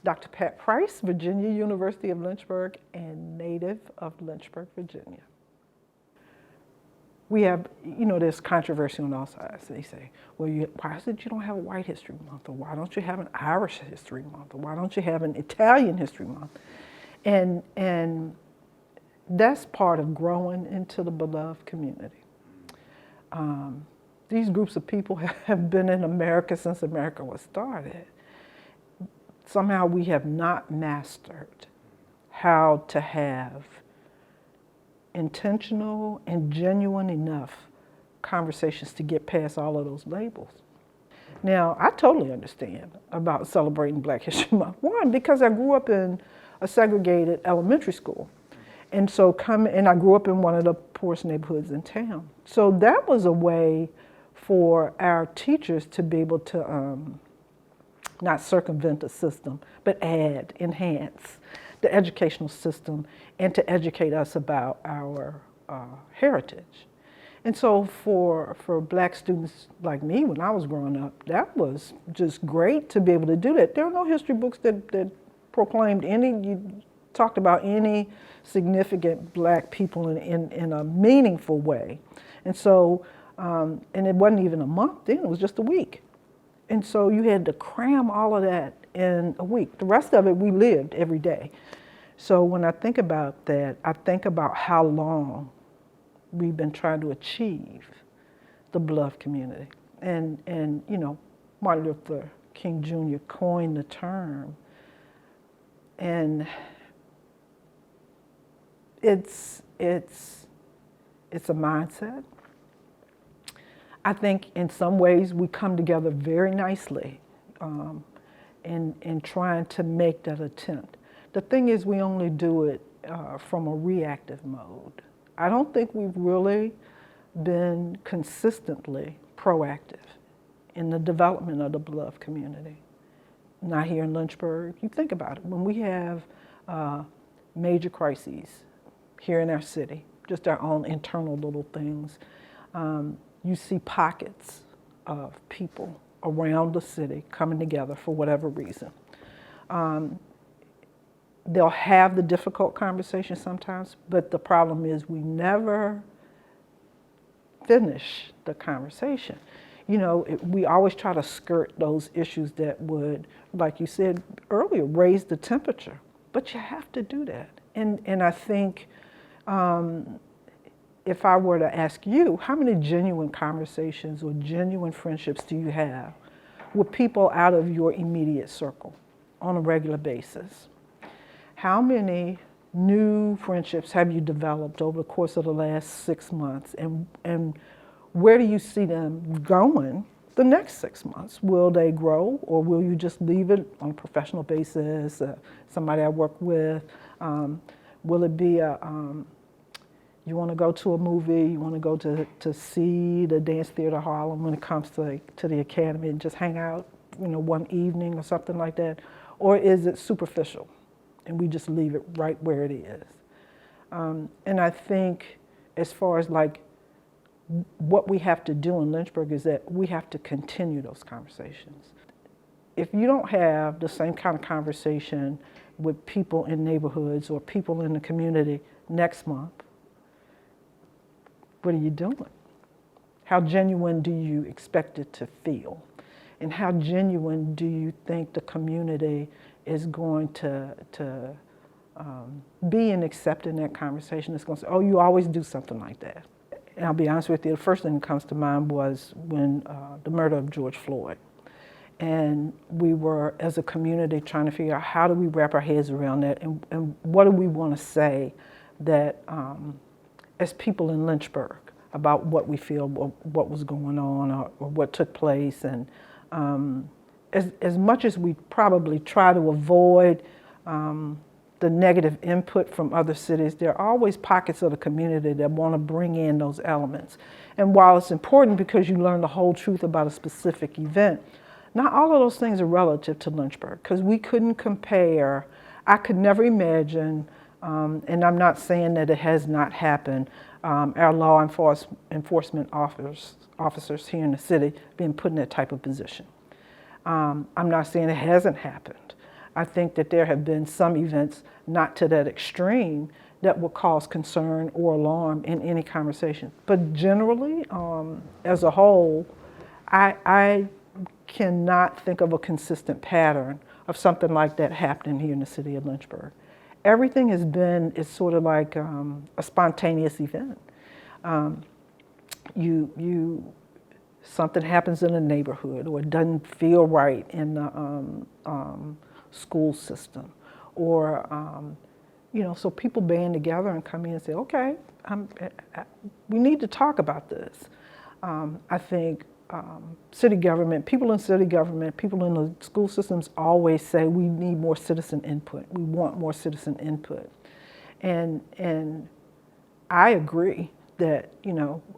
Dr. Pat Price, Virginia University of Lynchburg, and native of Lynchburg, Virginia. We have, there's controversy on all sides. They say, well, why is it you don't have a White History Month? Or why don't you have an Irish History Month? Or why don't you have an Italian History Month? And that's part of growing into the beloved community. These groups of people have been in America since America was started. Somehow we have not mastered how to have intentional and genuine enough conversations to get past all of those labels. Now, I totally understand about celebrating Black History Month. One, because I grew up in a segregated elementary school. And so I grew up in one of the poorest neighborhoods in town. So that was a way for our teachers to be able to not circumvent the system, but enhance the educational system and to educate us about our heritage. And so for Black students like me, when I was growing up, that was just great to be able to do that. There are no history books that proclaimed you talked about any significant Black people in a meaningful way. And so, and it wasn't even a month then, it was just a week. And so you had to cram all of that in a week. The rest of it we lived every day. So when I think about that, I think about how long we've been trying to achieve the beloved community. And Martin Luther King Jr. coined the term. And it's a mindset. I think in some ways we come together very nicely in trying to make that attempt. The thing is, we only do it from a reactive mode. I don't think we've really been consistently proactive in the development of the beloved community. Not here in Lynchburg. You think about it. When we have major crises here in our city, just our own internal little things, you see pockets of people around the city coming together for whatever reason. They'll have the difficult conversation sometimes, but the problem is we never finish the conversation. We always try to skirt those issues that would, like you said earlier, raise the temperature. But you have to do that. And I think if I were to ask you, how many genuine conversations or genuine friendships do you have with people out of your immediate circle on a regular basis? How many new friendships have you developed over the course of the last 6 months? And where do you see them going the next 6 months? Will they grow, or will you just leave it on a professional basis, somebody I work with? Will it be you want to go to a movie, you want to go to see the Dance Theater Harlem when it comes to the Academy and just hang out, one evening or something like that? Or is it superficial and we just leave it right where it is? And I think as far as what we have to do in Lynchburg is that we have to continue those conversations. If you don't have the same kind of conversation with people in neighborhoods or people in the community next month, what are you doing? How genuine do you expect it to feel? And how genuine do you think the community is going to be in accepting that conversation? It's going to say, oh, you always do something like that. And I'll be honest with you, the first thing that comes to mind was when the murder of George Floyd. And we were, as a community, trying to figure out how do we wrap our heads around that, and what do we want to say that, as people in Lynchburg, about what we feel, what was going on, or what took place. And as much as we probably try to avoid the negative input from other cities, there are always pockets of the community that want to bring in those elements. And while it's important because you learn the whole truth about a specific event, not all of those things are relative to Lynchburg, because we couldn't compare. I could never imagine, and I'm not saying that it has not happened, our law enforcement officers here in the city being put in that type of position. I'm not saying it hasn't happened. I think that there have been some events, not to that extreme, that will cause concern or alarm in any conversation. But generally, as a whole, I cannot think of a consistent pattern of something like that happening here in the city of Lynchburg. Everything has been, it's sort of like a spontaneous event. Something happens in a neighborhood, or it doesn't feel right in the school system, or so people band together and come in and say, okay, we need to talk about this. I think city government, people in city government, people in the school systems always say we need more citizen input. We want more citizen input. And I agree that,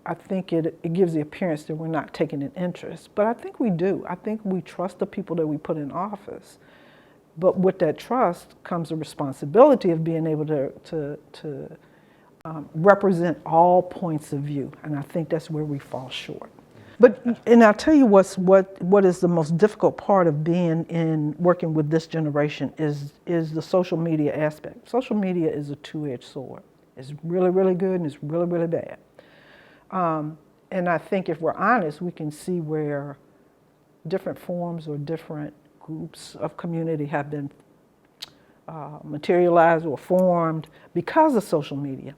I think it gives the appearance that we're not taking an interest. But I think we do. I think we trust the people that we put in office. But with that trust comes a responsibility of being able to represent all points of view. And I think that's where we fall short. And I'll tell you what is the most difficult part of working with this generation is the social media aspect. Social media is a two-edged sword. It's really, really good and it's really, really bad. And I think if we're honest, we can see where different forms or different groups of community have been materialized or formed because of social media.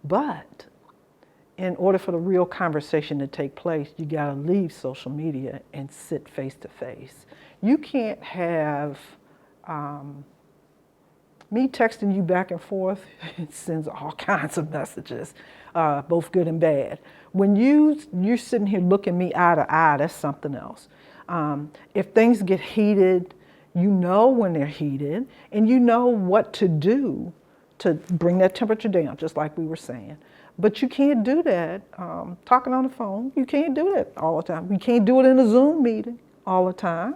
But in order for the real conversation to take place, you gotta leave social media and sit face to face. You can't have me texting you back and forth. It sends all kinds of messages, both good and bad. When you're sitting here looking me eye to eye, that's something else. If things get heated, you know when they're heated, and you know what to do to bring that temperature down, just like we were saying. But you can't do that talking on the phone. You can't do that all the time. You can't do it in a Zoom meeting all the time.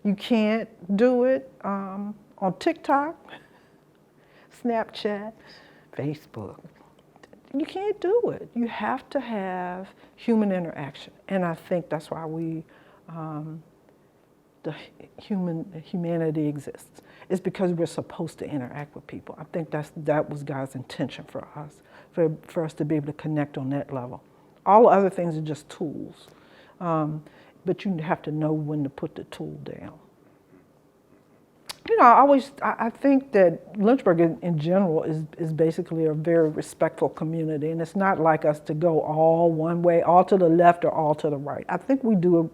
You can't do it on TikTok, Snapchat, Facebook. You can't do it. You have to have human interaction. And I think that's why humanity exists. It's because we're supposed to interact with people. I think that was God's intention for us, for us to be able to connect on that level. All other things are just tools, but you have to know when to put the tool down. I think that Lynchburg in general is basically a very respectful community, and it's not like us to go all one way, all to the left or all to the right. I think we do a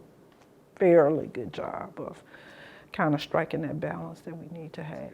fairly good job of kind of striking that balance that we need to have.